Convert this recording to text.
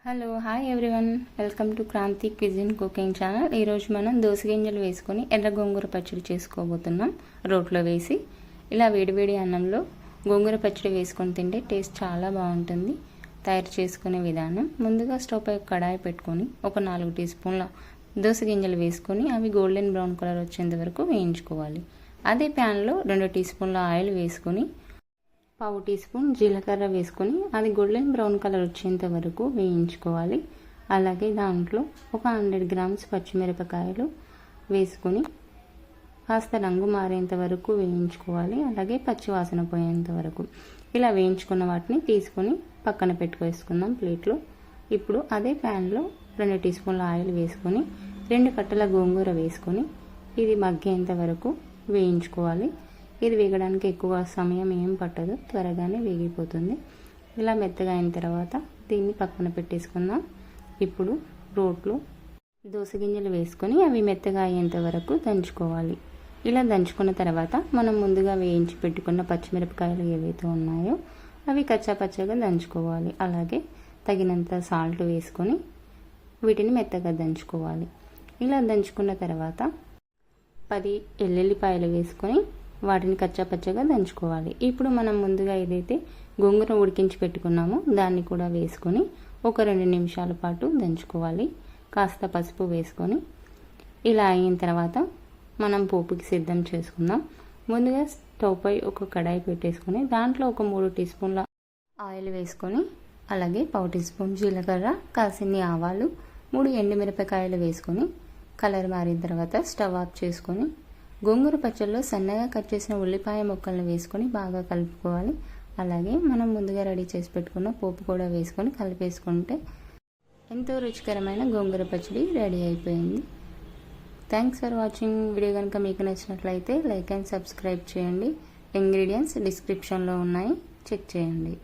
Hello hi everyone, welcome to Kranthi cuisine cooking channel. ఈరోజు మనం దోస గింజలు వేసుకొని ఎర్ర గోంగూర పచ్చడి చేసుకోబోతున్నాం. రోట్లో వేసి ఇలా వేడివేడి అన్నంలో గోంగూర పచ్చడి వేసుకొని తింటే టేస్ట్ చాలా బాగుంటుంది. తయారు చేసుకునే విధానం: ముందుగా స్టవ్ పై కడాయి పెట్టుకొని ఒక 4 టీ స్పూన్ల దోస గింజలు వేసుకొని అవి గోల్డెన్ బ్రౌన్ కలర్ వచ్చేంత వరకు వేయించుకోవాలి. అదే ప్యాన్లో 2 టీ స్పూన్ల ఆయిల్ వేసుకొని పావు టీ స్పూన్ జీలకర్ర వేసుకొని అది గోల్డెన్ బ్రౌన్ కలర్ వచ్చేంత వరకు వేయించుకోవాలి. అలాగే దాంట్లో ఒక 100 గ్రామ్స్ పచ్చిమిరపకాయలు వేసుకొని కాస్త రంగు మారేంత వరకు వేయించుకోవాలి. అలాగే పచ్చివాసన పోయేంత వరకు ఇలా వేయించుకున్న వాటిని తీసుకొని పక్కన పెట్టుకేసుకుందాం ప్లేట్లో. ఇప్పుడు అదే ప్యాన్లో 2 టీ స్పూన్ల ఆయిల్ వేసుకొని 2 కట్టల గోంగూర వేసుకొని ఇది మగ్గేంత వరకు వేయించుకోవాలి. ఇది వేగడానికి ఎక్కువ సమయం ఏం పట్టదు, త్వరగానే వేగిపోతుంది. ఇలా మెత్తగా అయిన తర్వాత దీన్ని పక్కన పెట్టేసుకుందాం. ఇప్పుడు రోట్లో దోస గింజలు వేసుకొని అవి మెత్తగా అయ్యేంత వరకు దంచుకోవాలి. ఇలా దంచుకున్న తర్వాత మనం ముందుగా వేయించి పెట్టుకున్న పచ్చిమిరపకాయలు ఏవైతే ఉన్నాయో అవి కచ్చాపచ్చగా దంచుకోవాలి. అలాగే తగినంత సాల్ట్ వేసుకొని వీటిని మెత్తగా దంచుకోవాలి. ఇలా దంచుకున్న తర్వాత 10 ఎల్లుల్లిపాయలు వేసుకొని వాటిని కచ్చాపచ్చగా దంచుకోవాలి. ఇప్పుడు మనం ముందుగా ఏదైతే గోంగూర ఉడికించి పెట్టుకున్నామో దాన్ని కూడా వేసుకొని ఒక 2 నిమిషాల పాటు దంచుకోవాలి. కాస్త పసుపు వేసుకొని ఇలా అయిన తర్వాత మనం పోపుకి సిద్ధం చేసుకుందాం. ముందుగా స్టవ్ పై ఒక కడాయి పెట్టేసుకొని దాంట్లో ఒక 3 టీ స్పూన్ల ఆయిల్ వేసుకొని అలాగే పావు టీ స్పూన్ జీలకర్ర, కాసిన్ని ఆవాలు, 3 ఎండుమిరపకాయలు వేసుకొని కలర్ మారిన తర్వాత స్టవ్ ఆఫ్ చేసుకొని గోంగూర పచ్చడిలో సన్నగా కట్ చేసిన ఉల్లిపాయ ముక్కలను వేసుకొని బాగా కలుపుకోవాలి. అలాగే మనం ముందుగా రెడీ చేసి పెట్టుకున్న పోపు కూడా వేసుకొని కలిపేసుకుంటే ఎంతో రుచికరమైన గోంగూర పచ్చడి రెడీ అయిపోయింది. Thanks for watching. వీడియో కనుక మీకు నచ్చినట్లయితే లైక్ అండ్ సబ్స్క్రైబ్ చేయండి. ఇంగ్రీడియంట్స్ డిస్క్రిప్షన్లో ఉన్నాయి, చెక్ చేయండి.